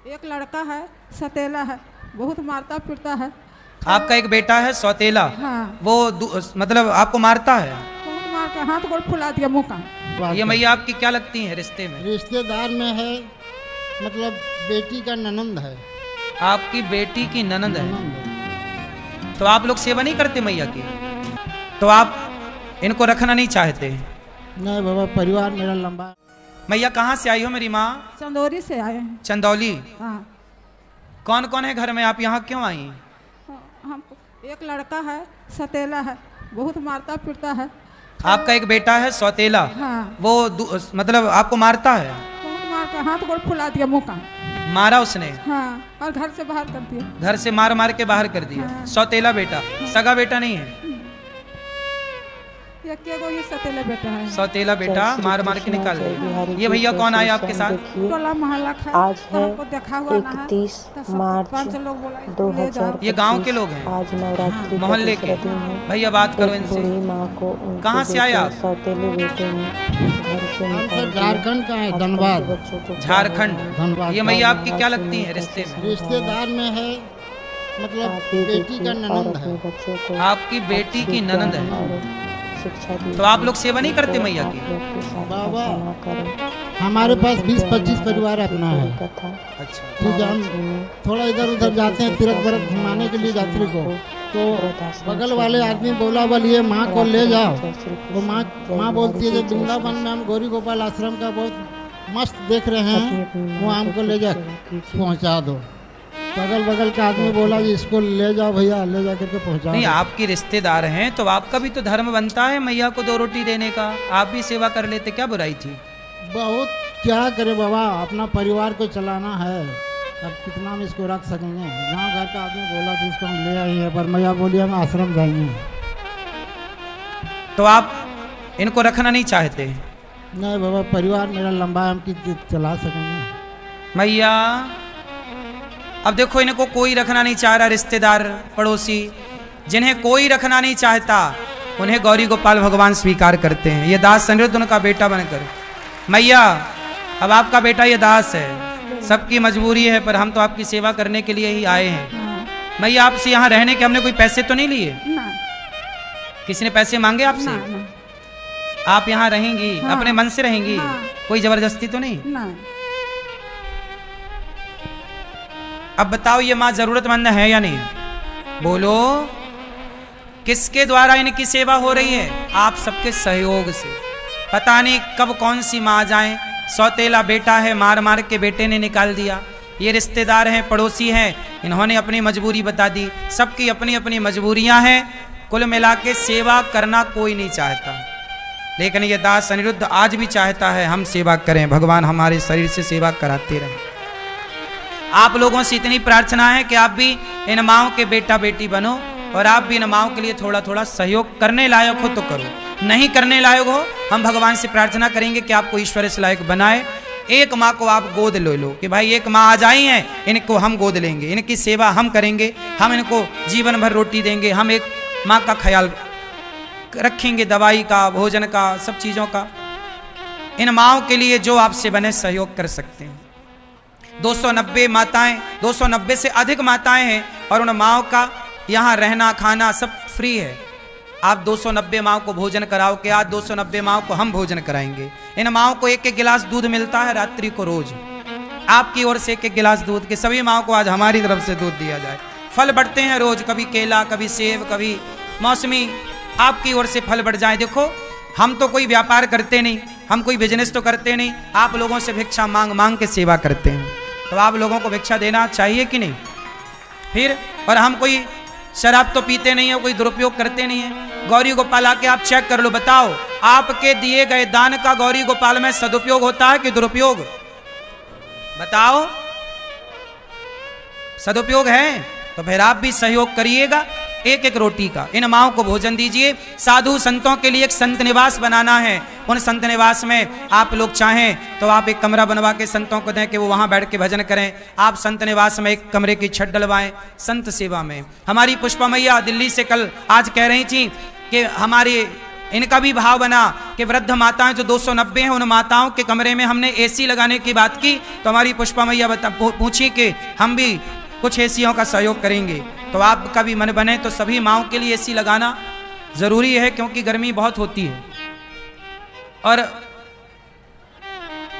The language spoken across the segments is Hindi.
एक लड़का है, सतेला है, बहुत मारता पीटता है। आपका एक बेटा है सौतेला। हाँ, वो मतलब आपको मारता है। बहुत मार के हाथ गोड़ फुला दिया मुँह का। ये मैया आपकी क्या लगती है रिश्ते में? रिश्तेदार में है, मतलब बेटी का ननंद है। आपकी बेटी की ननंद है। तो आप लोग सेवा नहीं करते मैया की? तो आप इनको रखना नहीं चाहते? नहीं बाबा, परिवार मेरा लंबा। मैया कहाँ से आई हो मेरी माँ? चंदौरी से आए हैं। चंदौली। हाँ, कौन कौन है घर में? आप यहाँ क्यों आई? हम एक लड़का है, सतेला है, बहुत मारता पीटता है। आपका एक बेटा है सौतेला। हाँ, वो मतलब आपको मारता है। बहुत मार के हाथ गोड़ फुला दिया मुँह का। मारा उसने? हाँ, और घर से बाहर कर दिया। घर से मार मार के बाहर कर दिया। हाँ। सौतेला बेटा, सगा बेटा नहीं है। ये सतेला बेटा है। सौतेला बेटा मार मार के निकाल दिया। ये भैया कौन आए आपके साथ? टोला मोहल्ला का आज है हमको देखा हुआ ना है। 31 तो मार्च 5 लोग बोला इसको ले जाओ। 2025। ये गांव के लोग हैं? आज नवरात्रि का मोहल्ले के? दूसरा दिन है। भैया बात करो एक इनसे। बूढ़ी माँ को उनके कहाँ से आए बेटे आप? सौतेले बेटे ने घर से हम निकाल सर दिया। झारखंड का है, आजकल धनबाद। के बच्चों को क्या झारखंड। हुआ है? धनबाद ये मैया आपकी क्या लगती है रिश्ते में? रिश्तेदार में है, मतलब आप भी बेटी देखिए का और ननंद अपने है। बच्चों को आपकी बेटी अच्छी की ननंद ज्ञान है। और शिक्षा दीजिए। तो आप लोग सेवा नहीं करते मैया की? आप लोग के साथ बाबा, ऐसा ना करें। हमारे पास 20-25 परिवार अपना है। कथा अच्छा। ठीक है, हम थोड़ा इधर उधर जाते हैं, तीर्थ व्रत घुमाने के लिए यात्री को, तो बगल वाले आदमी बोला बोलिए माँ को ले जाओ। वो माँ बोलती है जब वृंदावन में हम गौरी गोपाल आश्रम का बहुत मस्त देख रहे हैं, वो हमको ले जा पहुँचा दो। तो अगल बगल का आदमी बोला जी इसको ले जाओ भैया, ले जा करके पहुँचा नहीं, दो। आपकी रिश्तेदार हैं तो आपका भी तो धर्म बनता है मैया को 2 रोटी देने का। आप भी सेवा कर लेते, क्या बुराई थी? बहुत क्या करे बाबा, अपना परिवार को चलाना है, अब कितना हम इसको रख सकेंगे। गांव घर का आदमी बोला कि इसको हम ले आई है, पर मैया बोली हम आश्रम जाएंगे। तो आप इनको रखना नहीं चाहते? नहीं बाबा, परिवार मेरा लंबा है, हम कि चला सकेंगे। मैया अब देखो, इनको कोई रखना नहीं चाह रहा, रिश्तेदार पड़ोसी जिन्हें कोई रखना नहीं चाहता उन्हें गौरी गोपाल भगवान स्वीकार करते हैं। ये दास अनिरुद्ध उनका बेटा बनकर। मैया अब आपका बेटा ये दास है, सबकी मजबूरी है, पर हम तो आपकी सेवा करने के लिए ही आए हैं। हाँ, मैया आपसे यहाँ रहने के हमने कोई पैसे तो नहीं लिए? ना, किसी ने पैसे मांगे आपसे? ना, ना, आप यहाँ रहेंगी? हाँ। अपने मन से रहेंगी? हाँ। कोई जबरदस्ती तो नहीं? ना। अब बताओ ये माँ जरूरतमंद है या नहीं? बोलो, किसके द्वारा इनकी सेवा हो रही है? आप सबके सहयोग से। पता नहीं कब कौन सी माँ आ जाए। सौतेला बेटा है, मार मार के बेटे ने निकाल दिया। ये रिश्तेदार हैं, पड़ोसी हैं, इन्होंने अपनी मजबूरी बता दी। सबकी अपनी अपनी मजबूरियां हैं। कुल मिला के सेवा करना कोई नहीं चाहता, लेकिन ये दास अनिरुद्ध आज भी चाहता है हम सेवा करें। भगवान हमारे शरीर से सेवा कराते रहें। आप लोगों से इतनी प्रार्थना है कि आप भी इन माओं के बेटा बेटी बनो, और आप भी इन माओं के लिए थोड़ा थोड़ा सहयोग करने लायक हो तो करो, नहीं करने लायक हो हम भगवान से प्रार्थना करेंगे कि आपको ईश्वर इस लायक बनाए। एक माँ को आप गोद ले लो कि भाई एक माँ आ जाई हैं, इनको हम गोद लेंगे, इनकी सेवा हम करेंगे, हम इनको जीवन भर रोटी देंगे, हम एक माँ का ख्याल रखेंगे, दवाई का, भोजन का, सब चीज़ों का। इन माँओं के लिए जो आपसे बने सहयोग कर सकते हैं। 290 माताएं, 290 से अधिक माताएं हैं, और उन माँओं का यहाँ रहना खाना सब फ्री है। आप 290 माँओं को भोजन कराओ कि आज 290 माँओं को हम भोजन कराएंगे। इन माँओं को एक एक गिलास दूध मिलता है रात्रि को रोज। आपकी ओर से एक एक गिलास दूध के सभी माँओं को आज हमारी तरफ से दूध दिया जाए। फल बढ़ते हैं रोज, कभी केला, कभी सेब, कभी मौसमी, आपकी ओर से फल बढ़ जाए। देखो हम तो कोई व्यापार करते नहीं, हम कोई बिजनेस तो करते नहीं, आप लोगों से भिक्षा मांग मांग के सेवा करते हैं। तो आप लोगों को भिक्षा देना चाहिए कि नहीं? फिर और हम कोई शराब तो पीते नहीं है, कोई दुरुपयोग करते नहीं है। गौरी गोपाल आके आप चेक कर लो, बताओ आपके दिए गए दान का गौरी गोपाल में सदुपयोग होता है कि दुरुपयोग? बताओ, सदुपयोग है तो फिर आप भी सहयोग करिएगा। एक एक रोटी का इन माओं को भोजन दीजिए। साधु संतों के लिए एक संत निवास बनाना है। उन संत निवास में आप लोग चाहें तो आप एक कमरा बनवा के संतों को दें कि वो वहां बैठ के भजन करें। आप संत निवास में एक कमरे की छत डलवाएं संत सेवा में। हमारी पुष्पा मैया दिल्ली से कल आज कह रही थी कि हमारी इनका भी भाव बना कि वृद्ध माताएं जो 290 हैं, उन माताओं के कमरे में हमने एसी लगाने की बात की, तो हमारी पुष्पा मैया पूछी कि हम भी कुछ एसीयों का सहयोग करेंगे। तो आपका भी मन बने तो सभी माओं के लिए एसी लगाना जरूरी है, क्योंकि गर्मी बहुत होती है। और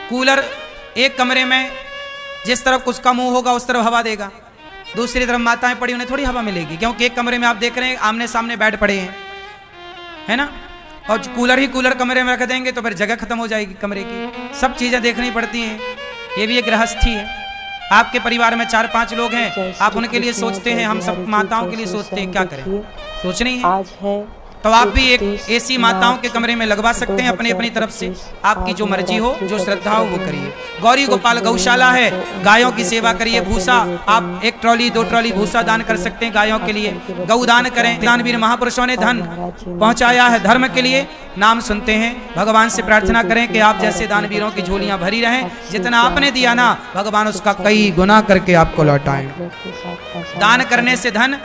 कूलर एक कमरे में जिस तरफ उसका मुंह होगा उस तरफ हवा देगा, दूसरी तरफ माताएं पड़ी उन्हें थोड़ी हवा मिलेगी, क्योंकि एक कमरे में आप देख रहे हैं आमने सामने बेड पड़े हैं, है ना। और कूलर ही कूलर कमरे में रख देंगे तो फिर जगह खत्म हो जाएगी कमरे की। सब चीजें देखनी पड़ती हैं, ये भी एक गृहस्थी है। आपके परिवार में 4-5 लोग हैं, आप उनके लिए सोचते हैं, हम सब माताओं के लिए सोचते हैं, क्या करें, सोचना ही है। आज है तो आप भी एक एसी माताओं के कमरे में लगवा सकते हैं अपनी अपनी तरफ से, आपकी जो मर्जी हो, जो श्रद्धा हो वो करिए। गौरी गोपाल गौशाला है, गायों की सेवा करिए। भूसा आप 1 ट्रॉली 2 ट्रॉली भूसा दान कर सकते हैं गायों के लिए। गौ दान करें, दानवीर महापुरुषों ने धन पहुंचाया है धर्म के लिए, नाम सुनते हैं। भगवान से प्रार्थना करें कि आप जैसे दानवीरों की झोलियां भरी रहें, जितना आपने दिया ना भगवान उसका कई गुना करके आपको लौटाएं। दान करने से धन